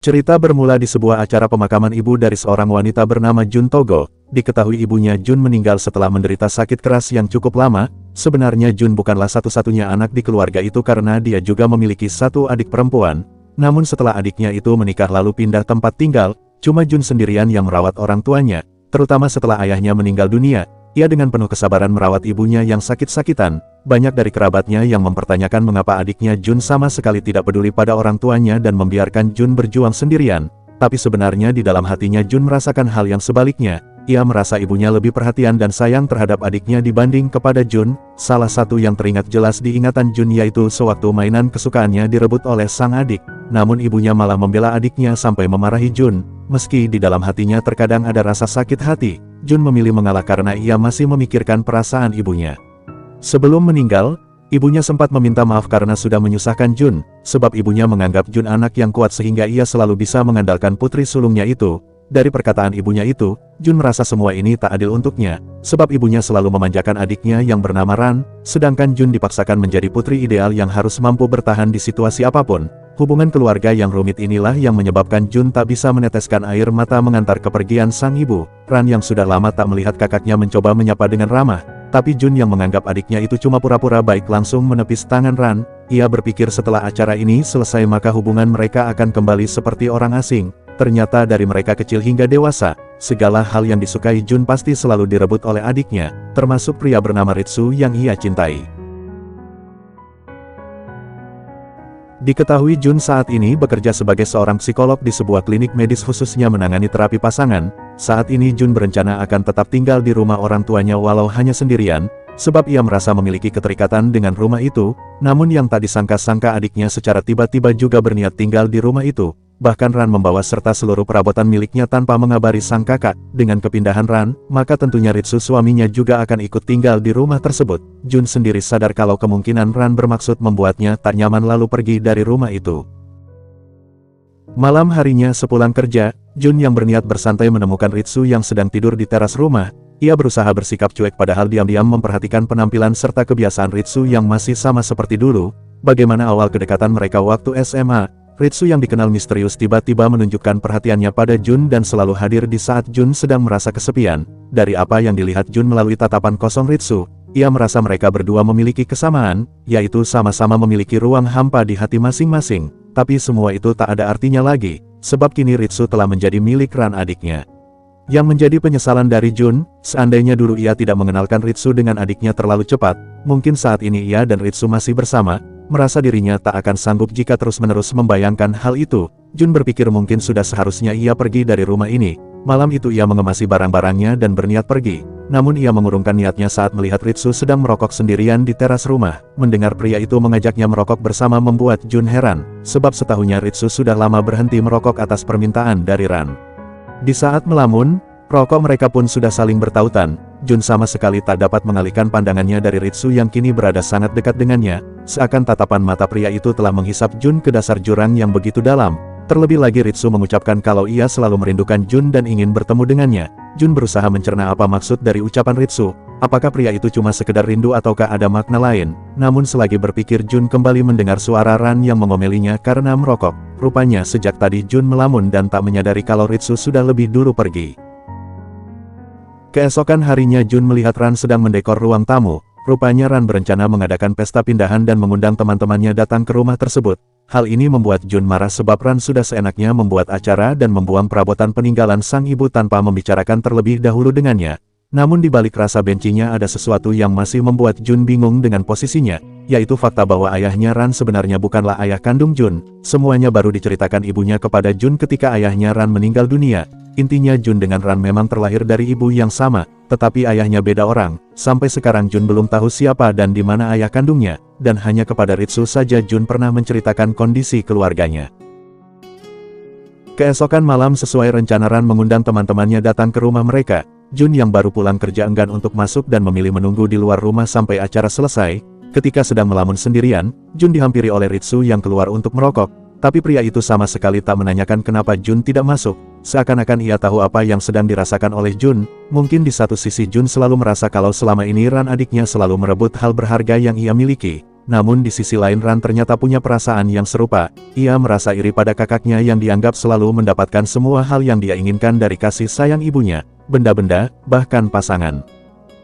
Cerita bermula di sebuah acara pemakaman ibu dari seorang wanita bernama Jun Togo. Diketahui ibunya Jun meninggal setelah menderita sakit keras yang cukup lama. Sebenarnya Jun bukanlah satu-satunya anak di keluarga itu karena dia juga memiliki satu adik perempuan. Namun setelah adiknya itu menikah lalu pindah tempat tinggal, cuma Jun sendirian yang merawat orang tuanya. Terutama setelah ayahnya meninggal dunia, ia dengan penuh kesabaran merawat ibunya yang sakit-sakitan. Banyak dari kerabatnya yang mempertanyakan mengapa adiknya Jun sama sekali tidak peduli pada orang tuanya dan membiarkan Jun berjuang sendirian. Tapi sebenarnya di dalam hatinya Jun merasakan hal yang sebaliknya. Ia merasa ibunya lebih perhatian dan sayang terhadap adiknya dibanding kepada Jun. Salah satu yang teringat jelas di ingatan Jun yaitu sewaktu mainan kesukaannya direbut oleh sang adik. Namun ibunya malah membela adiknya sampai memarahi Jun. Meski di dalam hatinya terkadang ada rasa sakit hati, Jun memilih mengalah karena ia masih memikirkan perasaan ibunya. Sebelum meninggal, ibunya sempat meminta maaf karena sudah menyusahkan Jun, sebab ibunya menganggap Jun anak yang kuat sehingga ia selalu bisa mengandalkan putri sulungnya itu. Dari perkataan ibunya itu, Jun merasa semua ini tak adil untuknya, sebab ibunya selalu memanjakan adiknya yang bernama Ran, sedangkan Jun dipaksakan menjadi putri ideal yang harus mampu bertahan di situasi apapun. Hubungan keluarga yang rumit inilah yang menyebabkan Jun tak bisa meneteskan air mata mengantar kepergian sang ibu. Ran yang sudah lama tak melihat kakaknya mencoba menyapa dengan ramah. Tapi Jun yang menganggap adiknya itu cuma pura-pura baik langsung menepis tangan Ran. Ia berpikir setelah acara ini selesai maka hubungan mereka akan kembali seperti orang asing. Ternyata dari mereka kecil hingga dewasa, segala hal yang disukai Jun pasti selalu direbut oleh adiknya, termasuk pria bernama Ritsu yang ia cintai. Diketahui Jun saat ini bekerja sebagai seorang psikolog di sebuah klinik medis khususnya menangani terapi pasangan. Saat ini Jun berencana akan tetap tinggal di rumah orang tuanya walau hanya sendirian, sebab ia merasa memiliki keterikatan dengan rumah itu. Namun yang tak disangka-sangka adiknya secara tiba-tiba juga berniat tinggal di rumah itu. Bahkan Ran membawa serta seluruh perabotan miliknya tanpa mengabari sang kakak. Dengan kepindahan Ran, maka tentunya Ritsu suaminya juga akan ikut tinggal di rumah tersebut. Jun sendiri sadar kalau kemungkinan Ran bermaksud membuatnya tak nyaman lalu pergi dari rumah itu. Malam harinya sepulang kerja, Jun yang berniat bersantai menemukan Ritsu yang sedang tidur di teras rumah. Ia berusaha bersikap cuek padahal diam-diam memperhatikan penampilan serta kebiasaan Ritsu yang masih sama seperti dulu. Bagaimana awal kedekatan mereka waktu SMA. Ritsu yang dikenal misterius tiba-tiba menunjukkan perhatiannya pada Jun dan selalu hadir di saat Jun sedang merasa kesepian. Dari apa yang dilihat Jun melalui tatapan kosong Ritsu, ia merasa mereka berdua memiliki kesamaan, yaitu sama-sama memiliki ruang hampa di hati masing-masing. Tapi semua itu tak ada artinya lagi, sebab kini Ritsu telah menjadi milik Ran adiknya. Yang menjadi penyesalan dari Jun, seandainya dulu ia tidak mengenalkan Ritsu dengan adiknya terlalu cepat, mungkin saat ini ia dan Ritsu masih bersama. Merasa dirinya tak akan sanggup jika terus-menerus membayangkan hal itu. Jun berpikir mungkin sudah seharusnya ia pergi dari rumah ini. Malam itu ia mengemasi barang-barangnya dan berniat pergi. Namun ia mengurungkan niatnya saat melihat Ritsu sedang merokok sendirian di teras rumah. Mendengar pria itu mengajaknya merokok bersama membuat Jun heran. Sebab setahunya Ritsu sudah lama berhenti merokok atas permintaan dari Ran. Di saat melamun, rokok mereka pun sudah saling bertautan. Jun sama sekali tak dapat mengalihkan pandangannya dari Ritsu yang kini berada sangat dekat dengannya. Seakan tatapan mata pria itu telah menghisap Jun ke dasar jurang yang begitu dalam. Terlebih lagi Ritsu mengucapkan kalau ia selalu merindukan Jun dan ingin bertemu dengannya. Jun berusaha mencerna apa maksud dari ucapan Ritsu. Apakah pria itu cuma sekedar rindu ataukah ada makna lain? Namun selagi berpikir Jun kembali mendengar suara Ran yang mengomelinya karena merokok. Rupanya sejak tadi Jun melamun dan tak menyadari kalau Ritsu sudah lebih dulu pergi. Keesokan harinya Jun melihat Ran sedang mendekor ruang tamu. Rupanya Ran berencana mengadakan pesta pindahan dan mengundang teman-temannya datang ke rumah tersebut. Hal ini membuat Jun marah sebab Ran sudah seenaknya membuat acara dan membuang perabotan peninggalan sang ibu tanpa membicarakan terlebih dahulu dengannya. Namun di balik rasa bencinya ada sesuatu yang masih membuat Jun bingung dengan posisinya, yaitu fakta bahwa ayahnya Ran sebenarnya bukanlah ayah kandung Jun. Semuanya baru diceritakan ibunya kepada Jun ketika ayahnya Ran meninggal dunia. Intinya Jun dengan Ran memang terlahir dari ibu yang sama, tetapi ayahnya beda orang. Sampai sekarang Jun belum tahu siapa dan di mana ayah kandungnya, dan hanya kepada Ritsu saja Jun pernah menceritakan kondisi keluarganya. Keesokan malam sesuai rencana Ran mengundang teman-temannya datang ke rumah mereka. Jun yang baru pulang kerja enggan untuk masuk dan memilih menunggu di luar rumah sampai acara selesai. Ketika sedang melamun sendirian, Jun dihampiri oleh Ritsu yang keluar untuk merokok. Tapi pria itu sama sekali tak menanyakan kenapa Jun tidak masuk. Seakan-akan ia tahu apa yang sedang dirasakan oleh Jun. Mungkin di satu sisi Jun selalu merasa kalau selama ini Ran adiknya selalu merebut hal berharga yang ia miliki. Namun di sisi lain Ran ternyata punya perasaan yang serupa. Ia merasa iri pada kakaknya yang dianggap selalu mendapatkan semua hal yang dia inginkan dari kasih sayang ibunya, benda-benda, bahkan pasangan.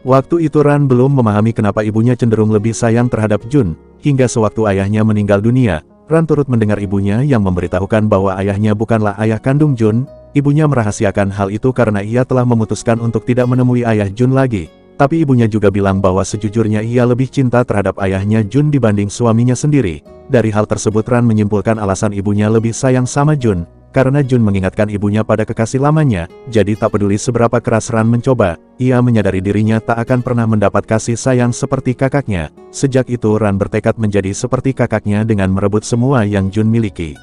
Waktu itu Ran belum memahami kenapa ibunya cenderung lebih sayang terhadap Jun, hingga sewaktu ayahnya meninggal dunia, Ran turut mendengar ibunya yang memberitahukan bahwa ayahnya bukanlah ayah kandung Jun. Ibunya merahasiakan hal itu karena ia telah memutuskan untuk tidak menemui ayah Jun lagi. Tapi ibunya juga bilang bahwa sejujurnya ia lebih cinta terhadap ayahnya Jun dibanding suaminya sendiri. Dari hal tersebut Ran menyimpulkan alasan ibunya lebih sayang sama Jun, karena Jun mengingatkan ibunya pada kekasih lamanya. Jadi tak peduli seberapa keras Ran mencoba, ia menyadari dirinya tak akan pernah mendapat kasih sayang seperti kakaknya. Sejak itu Ran bertekad menjadi seperti kakaknya dengan merebut semua yang Jun miliki.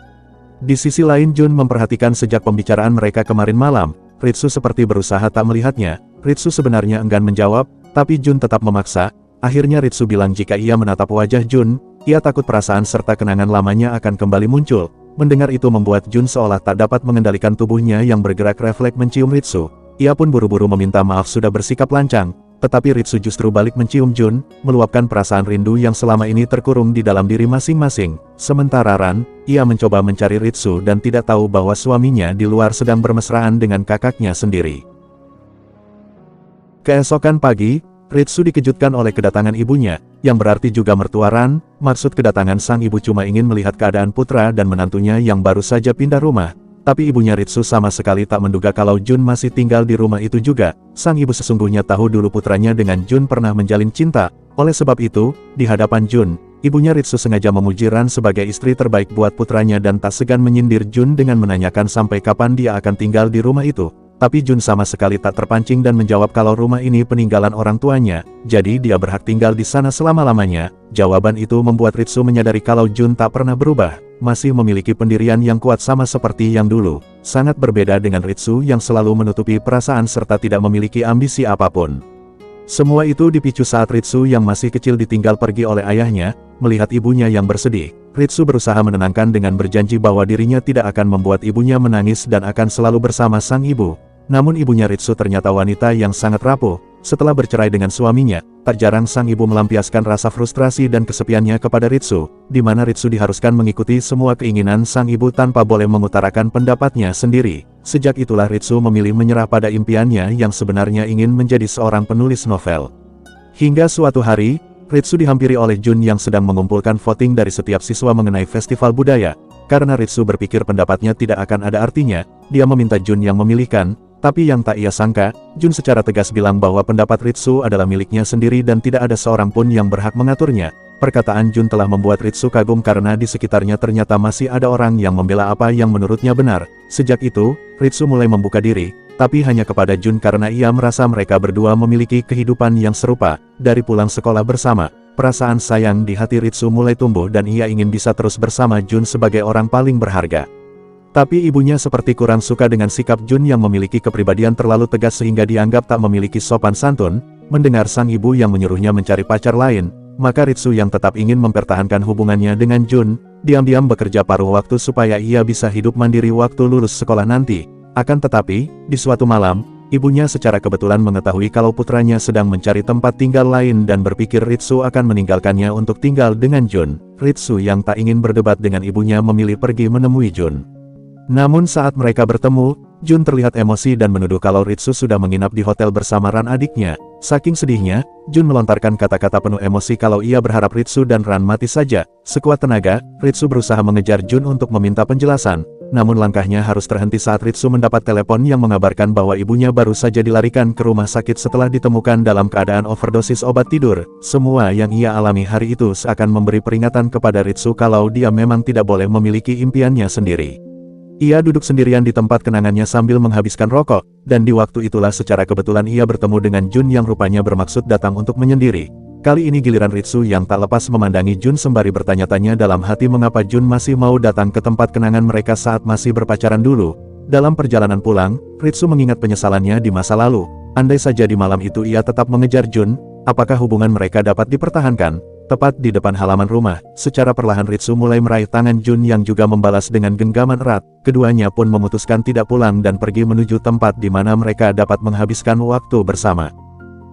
Di sisi lain Jun memperhatikan sejak pembicaraan mereka kemarin malam, Ritsu seperti berusaha tak melihatnya. Ritsu sebenarnya enggan menjawab, tapi Jun tetap memaksa. Akhirnya Ritsu bilang jika ia menatap wajah Jun, ia takut perasaan serta kenangan lamanya akan kembali muncul. Mendengar itu membuat Jun seolah tak dapat mengendalikan tubuhnya yang bergerak refleks mencium Ritsu. Ia pun buru-buru meminta maaf sudah bersikap lancang, tetapi Ritsu justru balik mencium Jun, meluapkan perasaan rindu yang selama ini terkurung di dalam diri masing-masing. Sementara Ran, ia mencoba mencari Ritsu dan tidak tahu bahwa suaminya di luar sedang bermesraan dengan kakaknya sendiri. Keesokan pagi, Ritsu dikejutkan oleh kedatangan ibunya, yang berarti juga mertua Ran. Maksud kedatangan sang ibu cuma ingin melihat keadaan putra dan menantunya yang baru saja pindah rumah. Tapi ibunya Ritsu sama sekali tak menduga kalau Jun masih tinggal di rumah itu juga. Sang ibu sesungguhnya tahu dulu putranya dengan Jun pernah menjalin cinta. Oleh sebab itu, di hadapan Jun, ibunya Ritsu sengaja memuji Ran sebagai istri terbaik buat putranya dan tak segan menyindir Jun dengan menanyakan sampai kapan dia akan tinggal di rumah itu. Tapi Jun sama sekali tak terpancing dan menjawab kalau rumah ini peninggalan orang tuanya, jadi dia berhak tinggal di sana selama-lamanya. Jawaban itu membuat Ritsu menyadari kalau Jun tak pernah berubah, masih memiliki pendirian yang kuat sama seperti yang dulu. Sangat berbeda dengan Ritsu yang selalu menutupi perasaan serta tidak memiliki ambisi apapun. Semua itu dipicu saat Ritsu yang masih kecil ditinggal pergi oleh ayahnya. Melihat ibunya yang bersedih, Ritsu berusaha menenangkan dengan berjanji bahwa dirinya tidak akan membuat ibunya menangis dan akan selalu bersama sang ibu. Namun ibunya Ritsu ternyata wanita yang sangat rapuh. Setelah bercerai dengan suaminya, tak jarang sang ibu melampiaskan rasa frustrasi dan kesepiannya kepada Ritsu, di mana Ritsu diharuskan mengikuti semua keinginan sang ibu tanpa boleh mengutarakan pendapatnya sendiri. Sejak itulah Ritsu memilih menyerah pada impiannya yang sebenarnya ingin menjadi seorang penulis novel. Hingga suatu hari, Ritsu dihampiri oleh Jun yang sedang mengumpulkan voting dari setiap siswa mengenai festival budaya. Karena Ritsu berpikir pendapatnya tidak akan ada artinya, dia meminta Jun yang memilihkan. Tapi yang tak ia sangka, Jun secara tegas bilang bahwa pendapat Ritsu adalah miliknya sendiri dan tidak ada seorang pun yang berhak mengaturnya. Perkataan Jun telah membuat Ritsu kagum karena di sekitarnya ternyata masih ada orang yang membela apa yang menurutnya benar. Sejak itu, Ritsu mulai membuka diri, tapi hanya kepada Jun karena ia merasa mereka berdua memiliki kehidupan yang serupa. Dari pulang sekolah bersama, perasaan sayang di hati Ritsu mulai tumbuh dan ia ingin bisa terus bersama Jun sebagai orang paling berharga. Tapi ibunya seperti kurang suka dengan sikap Jun yang memiliki kepribadian terlalu tegas sehingga dianggap tak memiliki sopan santun. Mendengar sang ibu yang menyuruhnya mencari pacar lain, maka Ritsu yang tetap ingin mempertahankan hubungannya dengan Jun, diam-diam bekerja paruh waktu supaya ia bisa hidup mandiri waktu lulus sekolah nanti. Akan tetapi, di suatu malam, ibunya secara kebetulan mengetahui kalau putranya sedang mencari tempat tinggal lain dan berpikir Ritsu akan meninggalkannya untuk tinggal dengan Jun. Ritsu yang tak ingin berdebat dengan ibunya memilih pergi menemui Jun. Namun saat mereka bertemu, Jun terlihat emosi dan menuduh kalau Ritsu sudah menginap di hotel bersama Ran adiknya. Saking sedihnya, Jun melontarkan kata-kata penuh emosi kalau ia berharap Ritsu dan Ran mati saja. Sekuat tenaga, Ritsu berusaha mengejar Jun untuk meminta penjelasan. Namun langkahnya harus terhenti saat Ritsu mendapat telepon yang mengabarkan bahwa ibunya baru saja dilarikan ke rumah sakit setelah ditemukan dalam keadaan overdosis obat tidur. Semua yang ia alami hari itu seakan memberi peringatan kepada Ritsu kalau dia memang tidak boleh memiliki impiannya sendiri. Ia duduk sendirian di tempat kenangannya sambil menghabiskan rokok, dan di waktu itulah secara kebetulan ia bertemu dengan Jun yang rupanya bermaksud datang untuk menyendiri. Kali ini giliran Ritsu yang tak lepas memandangi Jun sembari bertanya-tanya dalam hati mengapa Jun masih mau datang ke tempat kenangan mereka saat masih berpacaran dulu. Dalam perjalanan pulang, Ritsu mengingat penyesalannya di masa lalu. Andai saja di malam itu ia tetap mengejar Jun, apakah hubungan mereka dapat dipertahankan? Tepat di depan halaman rumah, secara perlahan Ritsu mulai meraih tangan Jun yang juga membalas dengan genggaman erat. Keduanya pun memutuskan tidak pulang dan pergi menuju tempat di mana mereka dapat menghabiskan waktu bersama.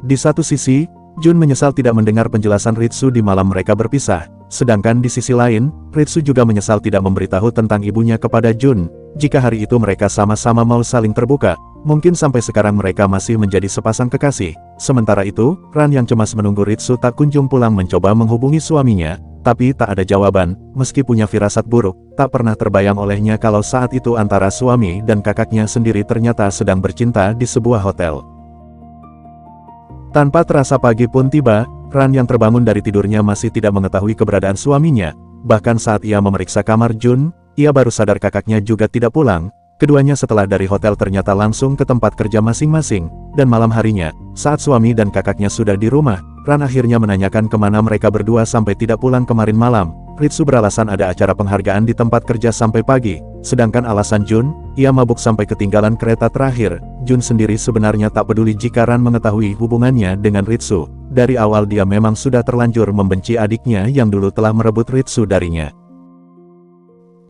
Di satu sisi, Jun menyesal tidak mendengar penjelasan Ritsu di malam mereka berpisah. Sedangkan di sisi lain, Ritsu juga menyesal tidak memberitahu tentang ibunya kepada Jun. Jika hari itu mereka sama-sama mau saling terbuka, mungkin sampai sekarang mereka masih menjadi sepasang kekasih. Sementara itu, Ran yang cemas menunggu Ritsu tak kunjung pulang mencoba menghubungi suaminya, tapi tak ada jawaban. Meski punya firasat buruk, tak pernah terbayang olehnya kalau saat itu antara suami dan kakaknya sendiri ternyata sedang bercinta di sebuah hotel. Tanpa terasa pagi pun tiba, Ran yang terbangun dari tidurnya masih tidak mengetahui keberadaan suaminya. Bahkan saat ia memeriksa kamar Jun, ia baru sadar kakaknya juga tidak pulang. Keduanya setelah dari hotel ternyata langsung ke tempat kerja masing-masing. Dan malam harinya, saat suami dan kakaknya sudah di rumah, Ran akhirnya menanyakan kemana mereka berdua sampai tidak pulang kemarin malam. Ritsu beralasan ada acara penghargaan di tempat kerja sampai pagi. Sedangkan alasan Jun, ia mabuk sampai ketinggalan kereta terakhir. Jun sendiri sebenarnya tak peduli jika Ran mengetahui hubungannya dengan Ritsu. Dari awal dia memang sudah terlanjur membenci adiknya yang dulu telah merebut Ritsu darinya.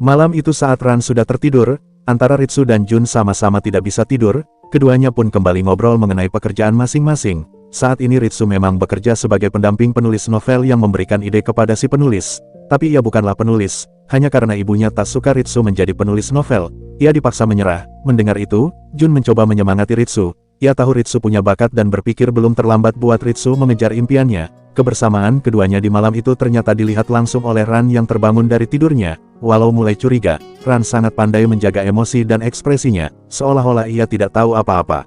Malam itu saat Ran sudah tertidur, antara Ritsu dan Jun sama-sama tidak bisa tidur, keduanya pun kembali ngobrol mengenai pekerjaan masing-masing. Saat ini Ritsu memang bekerja sebagai pendamping penulis novel yang memberikan ide kepada si penulis. Tapi ia bukanlah penulis, hanya karena ibunya tak suka Ritsu menjadi penulis novel. Ia dipaksa menyerah. Mendengar itu, Jun mencoba menyemangati Ritsu. Ia tahu Ritsu punya bakat dan berpikir belum terlambat buat Ritsu mengejar impiannya. Kebersamaan keduanya di malam itu ternyata dilihat langsung oleh Ran yang terbangun dari tidurnya. Walau mulai curiga, Ran sangat pandai menjaga emosi dan ekspresinya, seolah-olah ia tidak tahu apa-apa.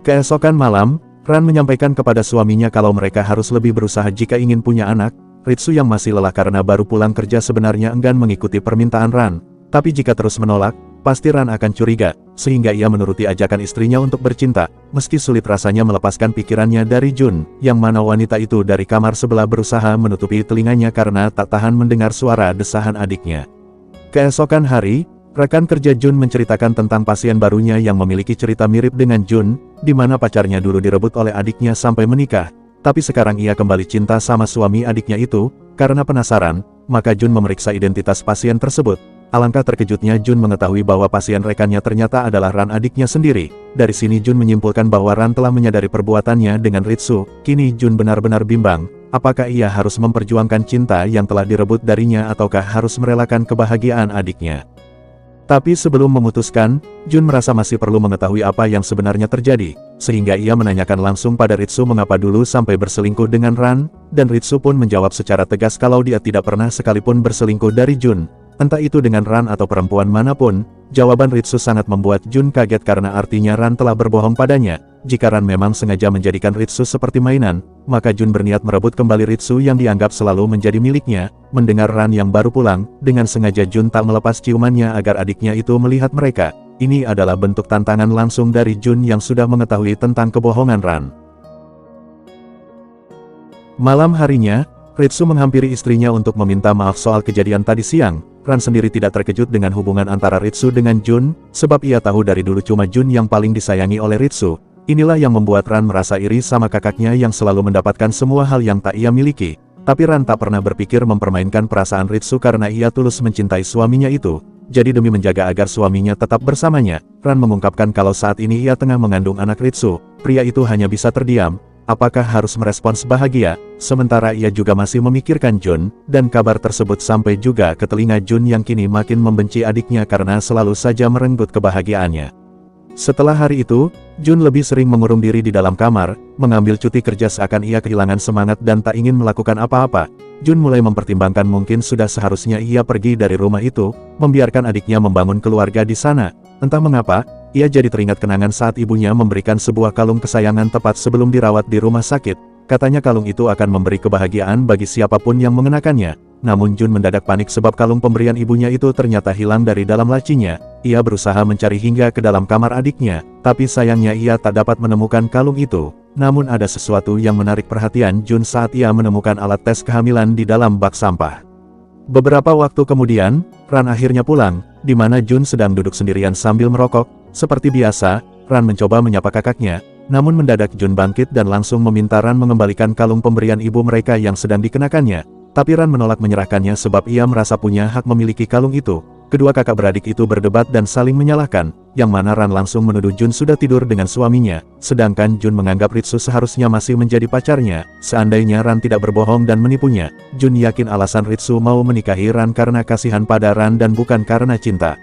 Keesokan malam, Ran menyampaikan kepada suaminya kalau mereka harus lebih berusaha jika ingin punya anak. Ritsu yang masih lelah karena baru pulang kerja sebenarnya enggan mengikuti permintaan Ran. Tapi jika terus menolak, pasti Ran akan curiga, sehingga ia menuruti ajakan istrinya untuk bercinta, meski sulit rasanya melepaskan pikirannya dari Jun, yang mana wanita itu dari kamar sebelah berusaha menutupi telinganya karena tak tahan mendengar suara desahan adiknya. Keesokan hari, rekan kerja Jun menceritakan tentang pasien barunya yang memiliki cerita mirip dengan Jun, di mana pacarnya dulu direbut oleh adiknya sampai menikah. Tapi sekarang ia kembali cinta sama suami adiknya itu. Karena penasaran, maka Jun memeriksa identitas pasien tersebut. Alangkah terkejutnya Jun mengetahui bahwa pasien rekannya ternyata adalah Ran adiknya sendiri. Dari sini Jun menyimpulkan bahwa Ran telah menyadari perbuatannya dengan Ritsu. Kini Jun benar-benar bimbang, apakah ia harus memperjuangkan cinta yang telah direbut darinya ataukah harus merelakan kebahagiaan adiknya. Tapi sebelum memutuskan, Jun merasa masih perlu mengetahui apa yang sebenarnya terjadi, sehingga ia menanyakan langsung pada Ritsu mengapa dulu sampai berselingkuh dengan Ran, dan Ritsu pun menjawab secara tegas kalau dia tidak pernah sekalipun berselingkuh dari Jun. Entah itu dengan Ran atau perempuan manapun, jawaban Ritsu sangat membuat Jun kaget karena artinya Ran telah berbohong padanya. Jika Ran memang sengaja menjadikan Ritsu seperti mainan, maka Jun berniat merebut kembali Ritsu yang dianggap selalu menjadi miliknya. Mendengar Ran yang baru pulang, dengan sengaja Jun tak melepas ciumannya agar adiknya itu melihat mereka. Ini adalah bentuk tantangan langsung dari Jun yang sudah mengetahui tentang kebohongan Ran. Malam harinya, Ritsu menghampiri istrinya untuk meminta maaf soal kejadian tadi siang. Ran sendiri tidak terkejut dengan hubungan antara Ritsu dengan Jun, sebab ia tahu dari dulu cuma Jun yang paling disayangi oleh Ritsu. Inilah yang membuat Ran merasa iri sama kakaknya yang selalu mendapatkan semua hal yang tak ia miliki. Tapi Ran tak pernah berpikir mempermainkan perasaan Ritsu karena ia tulus mencintai suaminya itu. Jadi demi menjaga agar suaminya tetap bersamanya, Ran mengungkapkan kalau saat ini ia tengah mengandung anak Ritsu. Pria itu hanya bisa terdiam. Apakah harus merespons bahagia, sementara ia juga masih memikirkan Jun, dan kabar tersebut sampai juga ke telinga Jun yang kini makin membenci adiknya karena selalu saja merenggut kebahagiaannya. Setelah hari itu, Jun lebih sering mengurung diri di dalam kamar, mengambil cuti kerja seakan ia kehilangan semangat dan tak ingin melakukan apa-apa. Jun mulai mempertimbangkan mungkin sudah seharusnya ia pergi dari rumah itu, membiarkan adiknya membangun keluarga di sana. Entah mengapa, ia jadi teringat kenangan saat ibunya memberikan sebuah kalung kesayangan tepat sebelum dirawat di rumah sakit. Katanya kalung itu akan memberi kebahagiaan bagi siapapun yang mengenakannya. Namun Jun mendadak panik sebab kalung pemberian ibunya itu ternyata hilang dari dalam lacinya. Ia berusaha mencari hingga ke dalam kamar adiknya, tapi sayangnya ia tak dapat menemukan kalung itu. Namun ada sesuatu yang menarik perhatian Jun saat ia menemukan alat tes kehamilan di dalam bak sampah. Beberapa waktu kemudian, Ran akhirnya pulang, di mana Jun sedang duduk sendirian sambil merokok. Seperti biasa, Ran mencoba menyapa kakaknya, namun mendadak Jun bangkit dan langsung meminta Ran mengembalikan kalung pemberian ibu mereka yang sedang dikenakannya. Tapi Ran menolak menyerahkannya sebab ia merasa punya hak memiliki kalung itu. Kedua kakak beradik itu berdebat dan saling menyalahkan, yang mana Ran langsung menuduh Jun sudah tidur dengan suaminya, sedangkan Jun menganggap Ritsu seharusnya masih menjadi pacarnya. Seandainya Ran tidak berbohong dan menipunya, Jun yakin alasan Ritsu mau menikahi Ran karena kasihan pada Ran dan bukan karena cinta.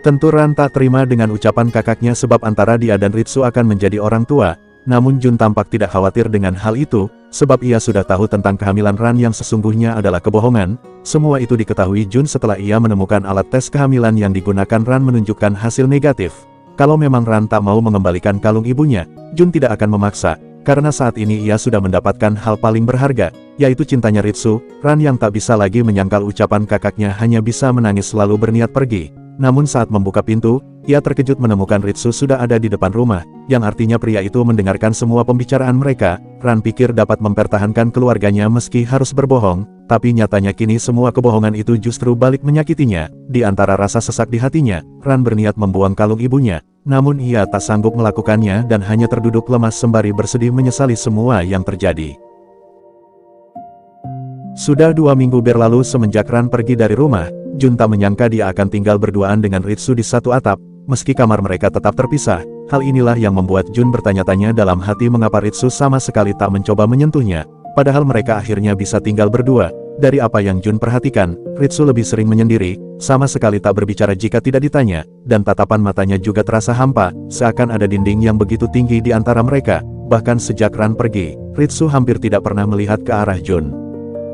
Tentu Ran tak terima dengan ucapan kakaknya sebab antara dia dan Ritsu akan menjadi orang tua. Namun Jun tampak tidak khawatir dengan hal itu, sebab ia sudah tahu tentang kehamilan Ran yang sesungguhnya adalah kebohongan. Semua itu diketahui Jun setelah ia menemukan alat tes kehamilan yang digunakan Ran menunjukkan hasil negatif. Kalau memang Ran tak mau mengembalikan kalung ibunya, Jun tidak akan memaksa, karena saat ini ia sudah mendapatkan hal paling berharga, yaitu cintanya Ritsu. Ran yang tak bisa lagi menyangkal ucapan kakaknya hanya bisa menangis lalu berniat pergi. Namun saat membuka pintu, ia terkejut menemukan Ritsu sudah ada di depan rumah, yang artinya pria itu mendengarkan semua pembicaraan mereka. Ran pikir dapat mempertahankan keluarganya meski harus berbohong, tapi nyatanya kini semua kebohongan itu justru balik menyakitinya. Di antara rasa sesak di hatinya, Ran berniat membuang kalung ibunya, namun ia tak sanggup melakukannya dan hanya terduduk lemas sembari bersedih menyesali semua yang terjadi. Sudah 2 minggu berlalu semenjak Ran pergi dari rumah, Jun tak menyangka dia akan tinggal berduaan dengan Ritsu di satu atap, meski kamar mereka tetap terpisah. Hal inilah yang membuat Jun bertanya-tanya dalam hati mengapa Ritsu sama sekali tak mencoba menyentuhnya, padahal mereka akhirnya bisa tinggal berdua. Dari apa yang Jun perhatikan, Ritsu lebih sering menyendiri, sama sekali tak berbicara jika tidak ditanya, dan tatapan matanya juga terasa hampa, seakan ada dinding yang begitu tinggi di antara mereka. Bahkan sejak Ran pergi, Ritsu hampir tidak pernah melihat ke arah Jun.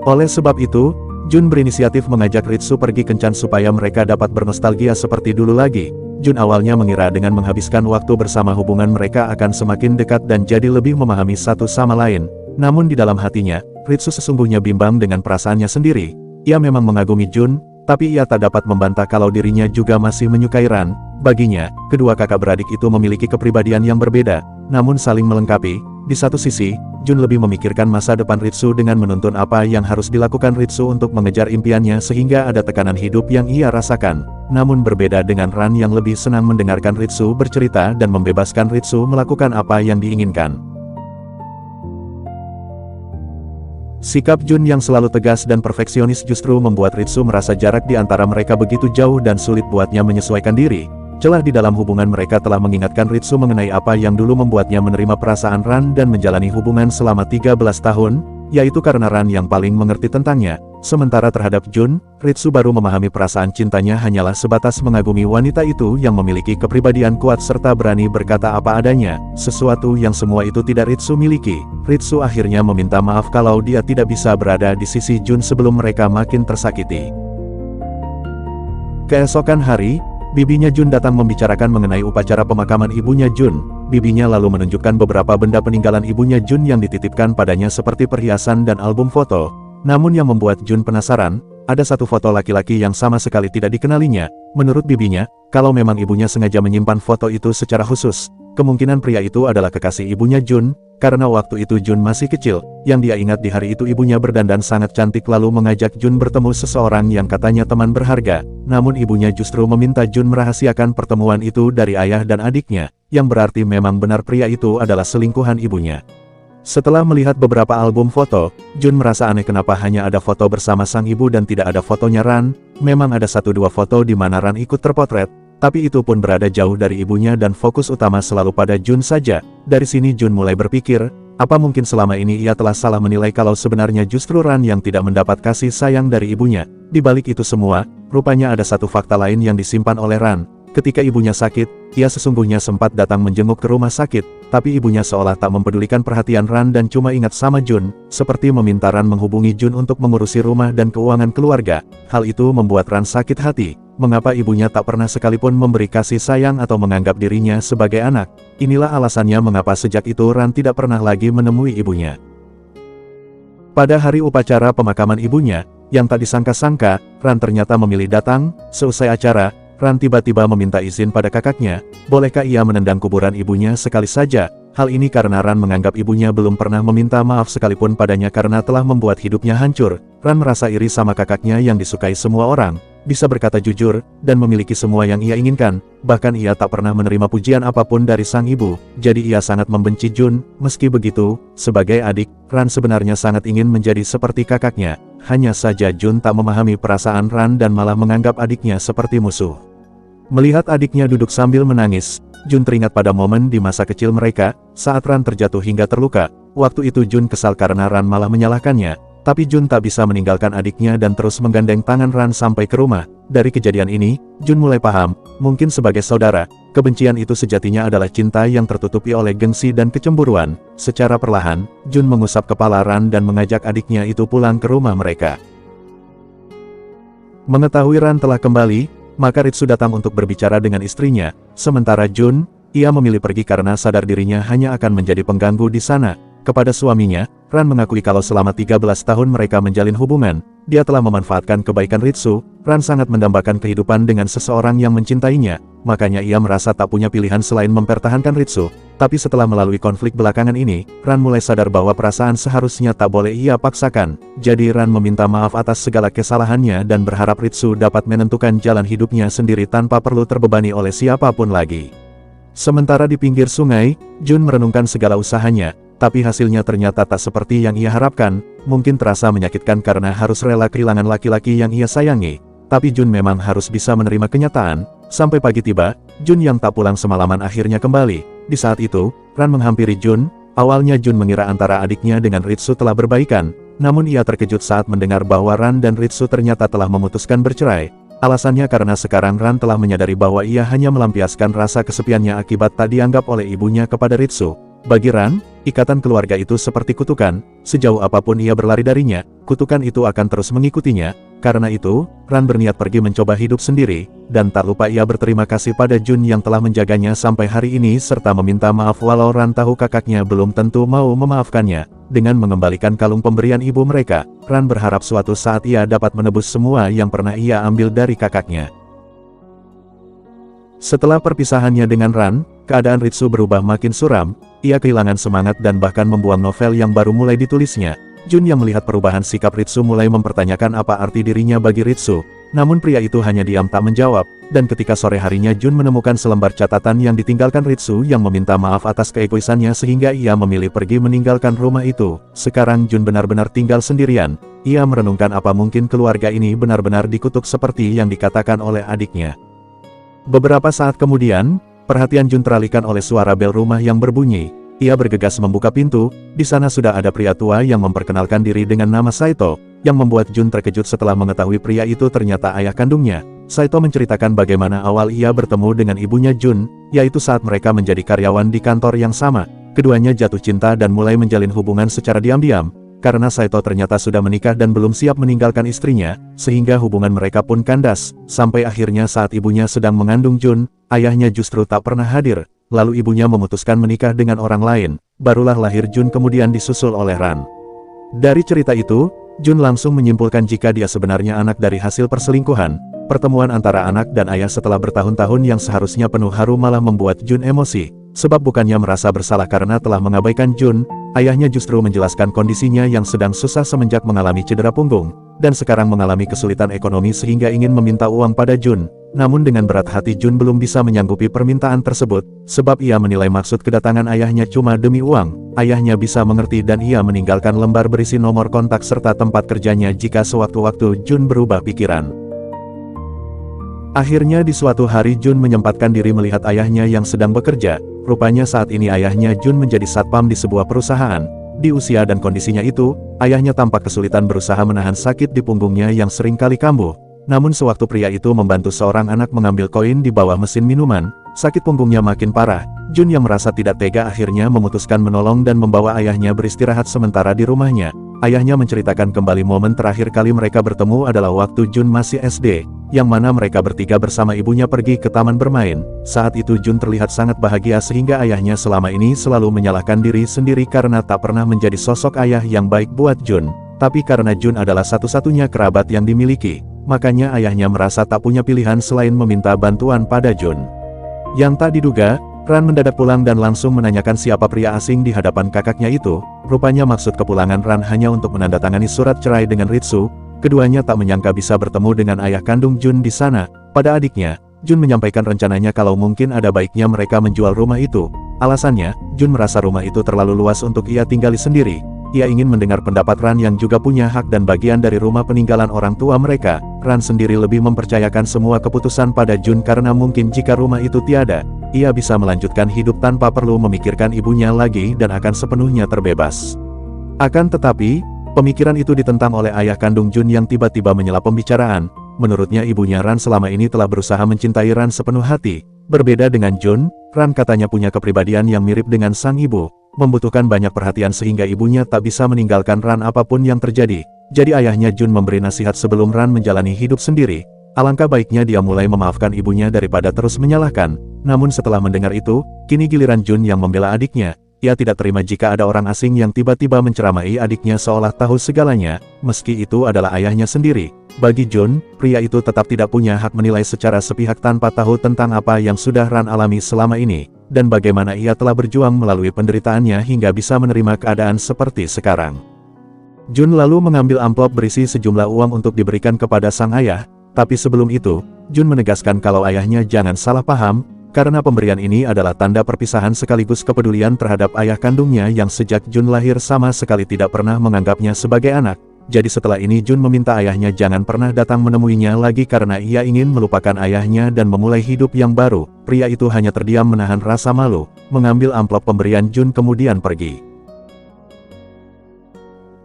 Oleh sebab itu, Jun berinisiatif mengajak Ritsu pergi kencan supaya mereka dapat bernostalgia seperti dulu lagi. Jun awalnya mengira dengan menghabiskan waktu bersama hubungan mereka akan semakin dekat dan jadi lebih memahami satu sama lain. Namun di dalam hatinya, Ritsu sesungguhnya bimbang dengan perasaannya sendiri. Ia memang mengagumi Jun, tapi ia tak dapat membantah kalau dirinya juga masih menyukai Ran. Baginya, kedua kakak beradik itu memiliki kepribadian yang berbeda, namun saling melengkapi. Di satu sisi, Jun lebih memikirkan masa depan Ritsu dengan menuntun apa yang harus dilakukan Ritsu untuk mengejar impiannya sehingga ada tekanan hidup yang ia rasakan. Namun berbeda dengan Ran yang lebih senang mendengarkan Ritsu bercerita dan membebaskan Ritsu melakukan apa yang diinginkan. Sikap Jun yang selalu tegas dan perfeksionis justru membuat Ritsu merasa jarak di antara mereka begitu jauh dan sulit buatnya menyesuaikan diri. Celah di dalam hubungan mereka telah mengingatkan Ritsu mengenai apa yang dulu membuatnya menerima perasaan Ran dan menjalani hubungan selama 13 tahun, yaitu karena Ran yang paling mengerti tentangnya. Sementara terhadap Jun, Ritsu baru memahami perasaan cintanya hanyalah sebatas mengagumi wanita itu yang memiliki kepribadian kuat serta berani berkata apa adanya, sesuatu yang semua itu tidak Ritsu miliki. Ritsu akhirnya meminta maaf kalau dia tidak bisa berada di sisi Jun sebelum mereka makin tersakiti. Keesokan hari, bibinya Jun datang membicarakan mengenai upacara pemakaman ibunya Jun. Bibinya lalu menunjukkan beberapa benda peninggalan ibunya Jun yang dititipkan padanya seperti perhiasan dan album foto. Namun yang membuat Jun penasaran, ada satu foto laki-laki yang sama sekali tidak dikenalinya. Menurut bibinya, kalau memang ibunya sengaja menyimpan foto itu secara khusus, kemungkinan pria itu adalah kekasih ibunya Jun, karena waktu itu Jun masih kecil. Yang dia ingat di hari itu ibunya berdandan sangat cantik lalu mengajak Jun bertemu seseorang yang katanya teman berharga. Namun ibunya justru meminta Jun merahasiakan pertemuan itu dari ayah dan adiknya, yang berarti memang benar pria itu adalah selingkuhan ibunya. Setelah melihat beberapa album foto, Jun merasa aneh kenapa hanya ada foto bersama sang ibu dan tidak ada fotonya Ran. Memang ada 1-2 foto di mana Ran ikut terpotret, tapi itu pun berada jauh dari ibunya dan fokus utama selalu pada Jun saja. Dari sini Jun mulai berpikir, apa mungkin selama ini ia telah salah menilai kalau sebenarnya justru Ran yang tidak mendapat kasih sayang dari ibunya. Di balik itu semua, rupanya ada satu fakta lain yang disimpan oleh Ran. Ketika ibunya sakit, ia sesungguhnya sempat datang menjenguk ke rumah sakit, tapi ibunya seolah tak mempedulikan perhatian Ran dan cuma ingat sama Jun, seperti meminta Ran menghubungi Jun untuk mengurusi rumah dan keuangan keluarga. Hal itu membuat Ran sakit hati. Mengapa ibunya tak pernah sekalipun memberi kasih sayang atau menganggap dirinya sebagai anak? Inilah alasannya mengapa sejak itu Ran tidak pernah lagi menemui ibunya. Pada hari upacara pemakaman ibunya, yang tak disangka-sangka, Ran ternyata memilih datang. Seusai acara, Ran tiba-tiba meminta izin pada kakaknya, bolehkah ia menendang kuburan ibunya sekali saja. Hal ini karena Ran menganggap ibunya belum pernah meminta maaf sekalipun padanya karena telah membuat hidupnya hancur. Ran merasa iri sama kakaknya yang disukai semua orang, bisa berkata jujur, dan memiliki semua yang ia inginkan. Bahkan ia tak pernah menerima pujian apapun dari sang ibu, jadi ia sangat membenci Jun. Meski begitu, sebagai adik, Ran sebenarnya sangat ingin menjadi seperti kakaknya. hanya saja Jun tak memahami perasaan Ran dan malah menganggap adiknya seperti musuh. Melihat adiknya duduk sambil menangis, Jun teringat pada momen di masa kecil mereka, saat Ran terjatuh hingga terluka. Waktu itu Jun kesal karena Ran malah menyalahkannya, tapi Jun tak bisa meninggalkan adiknya dan terus menggandeng tangan Ran sampai ke rumah. Dari kejadian ini, Jun mulai paham, mungkin sebagai saudara, kebencian itu sejatinya adalah cinta yang tertutupi oleh gengsi dan kecemburuan. Secara perlahan, Jun mengusap kepala Ran dan mengajak adiknya itu pulang ke rumah mereka. Mengetahui Ran telah kembali, maka Ritsu datang untuk berbicara dengan istrinya. Sementara Jun, ia memilih pergi karena sadar dirinya hanya akan menjadi pengganggu di sana. Kepada suaminya, Ran mengakui kalau selama 13 tahun mereka menjalin hubungan, dia telah memanfaatkan kebaikan Ritsu. Ran sangat mendambakan kehidupan dengan seseorang yang mencintainya, makanya ia merasa tak punya pilihan selain mempertahankan Ritsu. Tapi setelah melalui konflik belakangan ini, Ran mulai sadar bahwa perasaan seharusnya tak boleh ia paksakan. Jadi Ran meminta maaf atas segala kesalahannya dan berharap Ritsu dapat menentukan jalan hidupnya sendiri tanpa perlu terbebani oleh siapapun lagi. Sementara di pinggir sungai, Jun merenungkan segala usahanya, tapi hasilnya ternyata tak seperti yang ia harapkan. Mungkin terasa menyakitkan karena harus rela kehilangan laki-laki yang ia sayangi. Tapi Jun memang harus bisa menerima kenyataan. Sampai pagi tiba, Jun yang tak pulang semalaman akhirnya kembali. Di saat itu, Ran menghampiri Jun. Awalnya Jun mengira antara adiknya dengan Ritsu telah berbaikan, namun ia terkejut saat mendengar bahwa Ran dan Ritsu ternyata telah memutuskan bercerai. Alasannya karena sekarang Ran telah menyadari bahwa ia hanya melampiaskan rasa kesepiannya akibat tak dianggap oleh ibunya kepada Ritsu. Bagi Ran, ikatan keluarga itu seperti kutukan, sejauh apapun ia berlari darinya, kutukan itu akan terus mengikutinya. Karena itu, Ran berniat pergi mencoba hidup sendiri, dan tak lupa ia berterima kasih pada Jun yang telah menjaganya sampai hari ini serta meminta maaf walau Ran tahu kakaknya belum tentu mau memaafkannya. Dengan mengembalikan kalung pemberian ibu mereka, Ran berharap suatu saat ia dapat menebus semua yang pernah ia ambil dari kakaknya. Setelah perpisahannya dengan Ran, keadaan Ritsu berubah makin suram. Ia kehilangan semangat dan bahkan membuang novel yang baru mulai ditulisnya. Jun yang melihat perubahan sikap Ritsu mulai mempertanyakan apa arti dirinya bagi Ritsu. Namun pria itu hanya diam tak menjawab, dan ketika sore harinya Jun menemukan selembar catatan yang ditinggalkan Ritsu yang meminta maaf atas keegoisannya sehingga ia memilih pergi meninggalkan rumah itu. Sekarang Jun benar-benar tinggal sendirian. Ia merenungkan apa mungkin keluarga ini benar-benar dikutuk seperti yang dikatakan oleh adiknya. Beberapa saat kemudian, perhatian Jun teralihkan oleh suara bel rumah yang berbunyi. Ia bergegas membuka pintu. Di sana sudah ada pria tua yang memperkenalkan diri dengan nama Saito, yang membuat Jun terkejut setelah mengetahui pria itu ternyata ayah kandungnya. Saito menceritakan bagaimana awal ia bertemu dengan ibunya Jun, yaitu saat mereka menjadi karyawan di kantor yang sama. Keduanya jatuh cinta dan mulai menjalin hubungan secara diam-diam. Karena Saito ternyata sudah menikah dan belum siap meninggalkan istrinya, sehingga hubungan mereka pun kandas. Sampai akhirnya saat ibunya sedang mengandung Jun, ayahnya justru tak pernah hadir. Lalu ibunya memutuskan menikah dengan orang lain, barulah lahir Jun kemudian disusul oleh Ran. Dari cerita itu, Jun langsung menyimpulkan jika dia sebenarnya anak dari hasil perselingkuhan. Pertemuan antara anak dan ayah setelah bertahun-tahun yang seharusnya penuh haru malah membuat Jun emosi. Sebab bukannya merasa bersalah karena telah mengabaikan Jun, ayahnya justru menjelaskan kondisinya yang sedang susah semenjak mengalami cedera punggung, dan sekarang mengalami kesulitan ekonomi sehingga ingin meminta uang pada Jun. Namun dengan berat hati Jun belum bisa menyanggupi permintaan tersebut, sebab ia menilai maksud kedatangan ayahnya cuma demi uang. Ayahnya bisa mengerti dan ia meninggalkan lembar berisi nomor kontak serta tempat kerjanya jika sewaktu-waktu Jun berubah pikiran. Akhirnya di suatu hari Jun menyempatkan diri melihat ayahnya yang sedang bekerja. Rupanya saat ini ayahnya Jun menjadi satpam di sebuah perusahaan. Di usia dan kondisinya itu, ayahnya tampak kesulitan berusaha menahan sakit di punggungnya yang sering kali kambuh. Namun sewaktu pria itu membantu seorang anak mengambil koin di bawah mesin minuman, sakit punggungnya makin parah. Jun yang merasa tidak tega akhirnya memutuskan menolong dan membawa ayahnya beristirahat sementara di rumahnya. Ayahnya menceritakan kembali momen terakhir kali mereka bertemu adalah waktu Jun masih SD, yang mana mereka bertiga bersama ibunya pergi ke taman bermain. Saat itu Jun terlihat sangat bahagia sehingga ayahnya selama ini selalu menyalahkan diri sendiri karena tak pernah menjadi sosok ayah yang baik buat Jun. Tapi karena Jun adalah satu-satunya kerabat yang dimiliki, makanya ayahnya merasa tak punya pilihan selain meminta bantuan pada Jun. Yang tak diduga, Ran mendadak pulang dan langsung menanyakan siapa pria asing di hadapan kakaknya itu. Rupanya maksud kepulangan Ran hanya untuk menandatangani surat cerai dengan Ritsu. Keduanya tak menyangka bisa bertemu dengan ayah kandung Jun di sana. Pada adiknya, Jun menyampaikan rencananya kalau mungkin ada baiknya mereka menjual rumah itu. Alasannya, Jun merasa rumah itu terlalu luas untuk ia tinggali sendiri. ia ingin mendengar pendapat Ran yang juga punya hak dan bagian dari rumah peninggalan orang tua mereka. Ran sendiri lebih mempercayakan semua keputusan pada Jun karena mungkin jika rumah itu tiada, ia bisa melanjutkan hidup tanpa perlu memikirkan ibunya lagi dan akan sepenuhnya terbebas. Akan tetapi, pemikiran itu ditentang oleh ayah kandung Jun yang tiba-tiba menyela pembicaraan. Menurutnya ibunya Ran selama ini telah berusaha mencintai Ran sepenuh hati. Berbeda dengan Jun, Ran katanya punya kepribadian yang mirip dengan sang ibu, membutuhkan banyak perhatian sehingga ibunya tak bisa meninggalkan Ran apapun yang terjadi. Jadi ayahnya Jun memberi nasihat sebelum Ran menjalani hidup sendiri. Alangkah baiknya dia mulai memaafkan ibunya daripada terus menyalahkan. Namun setelah mendengar itu, kini giliran Jun yang membela adiknya. Ia tidak terima jika ada orang asing yang tiba-tiba menceramai adiknya seolah tahu segalanya, meski itu adalah ayahnya sendiri. Bagi Jun, pria itu tetap tidak punya hak menilai secara sepihak tanpa tahu tentang apa yang sudah Ran alami selama ini, dan bagaimana ia telah berjuang melalui penderitaannya hingga bisa menerima keadaan seperti sekarang. Jun lalu mengambil amplop berisi sejumlah uang untuk diberikan kepada sang ayah, tapi sebelum itu, Jun menegaskan kalau ayahnya jangan salah paham, karena pemberian ini adalah tanda perpisahan sekaligus kepedulian terhadap ayah kandungnya yang sejak Jun lahir sama sekali tidak pernah menganggapnya sebagai anak. Jadi setelah ini Jun meminta ayahnya jangan pernah datang menemuinya lagi karena ia ingin melupakan ayahnya dan memulai hidup yang baru. Pria itu hanya terdiam menahan rasa malu, mengambil amplop pemberian Jun kemudian pergi.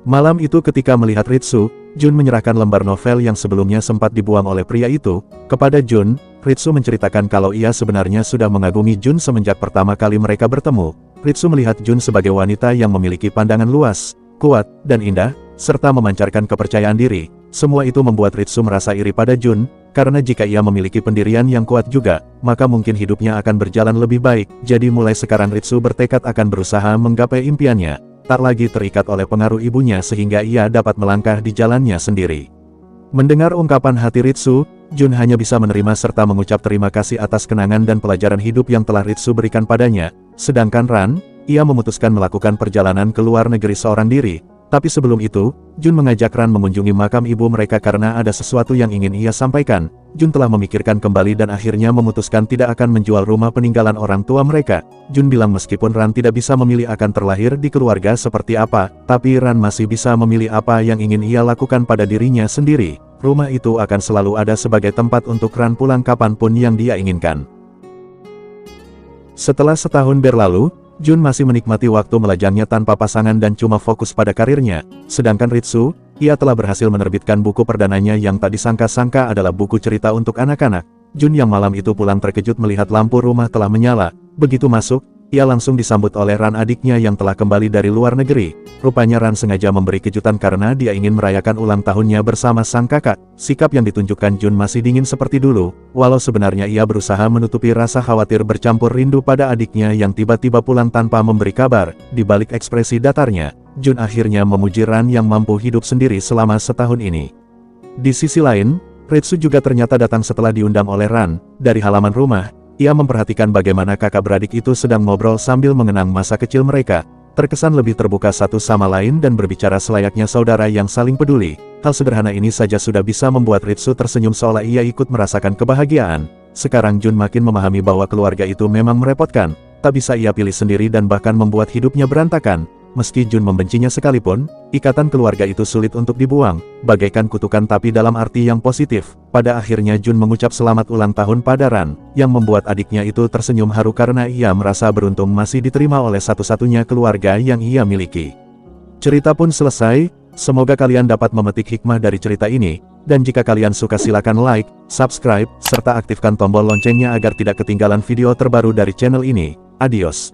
Malam itu ketika melihat Ritsu, Jun menyerahkan lembar novel yang sebelumnya sempat dibuang oleh pria itu kepada Jun. Ritsu menceritakan kalau ia sebenarnya sudah mengagumi Jun semenjak pertama kali mereka bertemu. Ritsu melihat Jun sebagai wanita yang memiliki pandangan luas, kuat, dan indah, serta memancarkan kepercayaan diri. Semua itu membuat Ritsu merasa iri pada Jun, karena jika ia memiliki pendirian yang kuat juga, maka mungkin hidupnya akan berjalan lebih baik. Jadi mulai sekarang Ritsu bertekad akan berusaha menggapai impiannya, tak lagi terikat oleh pengaruh ibunya sehingga ia dapat melangkah di jalannya sendiri. Mendengar ungkapan hati Ritsu, Jun hanya bisa menerima serta mengucap terima kasih atas kenangan dan pelajaran hidup yang telah Ritsu berikan padanya. Sedangkan Ran, ia memutuskan melakukan perjalanan ke luar negeri seorang diri. Tapi sebelum itu, Jun mengajak Ran mengunjungi makam ibu mereka karena ada sesuatu yang ingin ia sampaikan. Jun telah memikirkan kembali dan akhirnya memutuskan tidak akan menjual rumah peninggalan orang tua mereka. Jun bilang meskipun Ran tidak bisa memilih akan terlahir di keluarga seperti apa, tapi Ran masih bisa memilih apa yang ingin ia lakukan pada dirinya sendiri. Rumah itu akan selalu ada sebagai tempat untuk Ran pulang kapanpun yang dia inginkan. Setelah setahun berlalu, Jun masih menikmati waktu melajangnya tanpa pasangan dan cuma fokus pada karirnya. Sedangkan Ritsu, ia telah berhasil menerbitkan buku perdananya yang tak disangka-sangka adalah buku cerita untuk anak-anak. Jun yang malam itu pulang terkejut melihat lampu rumah telah menyala. Begitu masuk, ia langsung disambut oleh Ran adiknya yang telah kembali dari luar negeri. Rupanya Ran sengaja memberi kejutan karena dia ingin merayakan ulang tahunnya bersama sang kakak. Sikap yang ditunjukkan Jun masih dingin seperti dulu, walau sebenarnya ia berusaha menutupi rasa khawatir bercampur rindu pada adiknya yang tiba-tiba pulang tanpa memberi kabar. Di balik ekspresi datarnya, Jun akhirnya memuji Ran yang mampu hidup sendiri selama setahun ini. Di sisi lain, Ritsu juga ternyata datang setelah diundang oleh Ran. Dari halaman rumah, ia memperhatikan bagaimana kakak beradik itu sedang ngobrol sambil mengenang masa kecil mereka. Terkesan lebih terbuka satu sama lain dan berbicara selayaknya saudara yang saling peduli. Hal sederhana ini saja sudah bisa membuat Ritsu tersenyum seolah ia ikut merasakan kebahagiaan. Sekarang Jun makin memahami bahwa keluarga itu memang merepotkan, tak bisa ia pilih sendiri dan bahkan membuat hidupnya berantakan. Meski Jun membencinya sekalipun, ikatan keluarga itu sulit untuk dibuang, bagaikan kutukan tapi dalam arti yang positif. Pada akhirnya Jun mengucap selamat ulang tahun pada Ran, yang membuat adiknya itu tersenyum haru karena ia merasa beruntung masih diterima oleh satu-satunya keluarga yang ia miliki. Cerita pun selesai, semoga kalian dapat memetik hikmah dari cerita ini, dan jika kalian suka silakan like, subscribe, serta aktifkan tombol loncengnya agar tidak ketinggalan video terbaru dari channel ini. Adios.